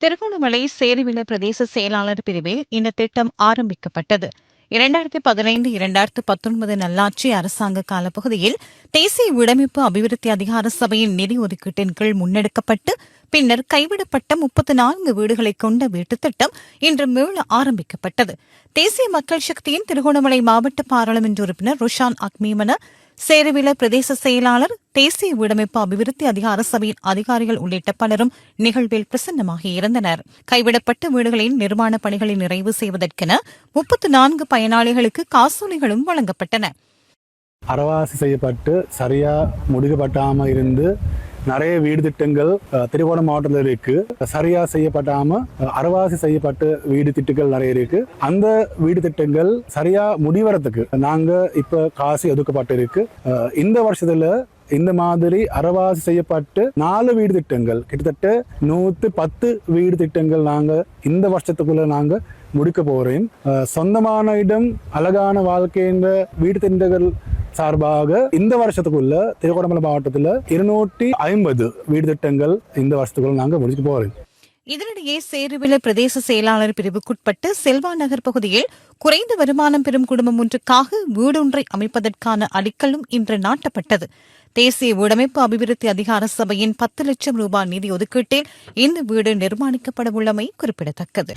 திருகோணமலை சேருவில பிரதேச செயலாளர் பிரிவில் இந்த திட்டம் ஆரம்பிக்கப்பட்டது. 2015-2019 நல்லாட்சி அரசாங்க காலப்பகுதியில் தேசிய வீடமைப்பு அபிவிருத்தி அதிகார சபையின் நிதி ஒதுக்கீட்டின் கீழ் முன்னெடுக்கப்பட்டு பின்னர் கைவிடப்பட்ட 34 வீடுகளைக் கொண்ட வீட்டுத் திட்டம் இன்று மீள ஆரம்பிக்கப்பட்டது. தேசிய மக்கள் சக்தியின் திருகோணமலை மாவட்ட பாராளுமன்ற உறுப்பினர் ருஷான் அக்மீமன, சேருவில பிரதேச செயலாளர், தேசிய வீடமைப்பு அபிவிருத்தி அதிகார சபையின் அதிகாரிகள் உள்ளிட்ட பலரும் நிகழ்வில் பிரசன்னமாகியிருந்தனர். கைவிடப்பட்ட வீடுகளின் நிர்மாணப் பணிகளை நிறைவு செய்வதற்கென 34 பயனாளிகளுக்கு காசோலைகளும் வழங்கப்பட்டன. அறவாசி செய்யப்பட்டு சரியா முடிக்கப்படாம இருந்து நிறைய வீடு திட்டங்கள் திருகோணம் மாவட்டத்தில் இருக்கு. சரியா செய்யப்படாம அறவாசி செய்யப்பட்ட வீடு திட்டங்கள் நிறைய இருக்கு. அந்த வீடு திட்டங்கள் சரியா முடிவறதுக்கு நாங்க இப்ப காசு ஒதுக்கப்பட்டு இருக்கு. இந்த வருஷத்துல இந்த மாதிரி அறவாசி செய்யப்பட்டு 4 வீடு திட்டங்கள் கிட்டத்தட்ட 110 வீடு திட்டங்கள் நாங்க இந்த வருஷத்துக்குள்ள நாங்க முடிக்க போறேன். சொந்தமான இடம் அழகான வாழ்க்கை என்ற வீடு திட்டங்கள் சார்பாக இந்த வருஷத்துக்குள்ள திருகோணமலை மாவட்டத்தில் 250 வீடு திட்டங்கள் இந்த வருஷத்துக்குள்ள நாங்க முடிக்க போறோம். இதனிடையே சேருவில பிரதேச செயலாளர் பிரிவுக்குட்பட்டு செல்வா நகர் பகுதியில் குறைந்த வருமானம் பெறும் குடும்பம் ஒன்றுக்காக வீடொன்றை அமைப்பதற்கான அடிக்கல்லும் இன்று நாட்டப்பட்டது. தேசிய வீடமைப்பு அபிவிருத்தி அதிகார சபையின் 10 லட்சம் ரூபாய் நிதி ஒதுக்கீட்டில் இந்த வீடு நிர்மாணிக்கப்பட உள்ளமை குறிப்பிடத்தக்கது.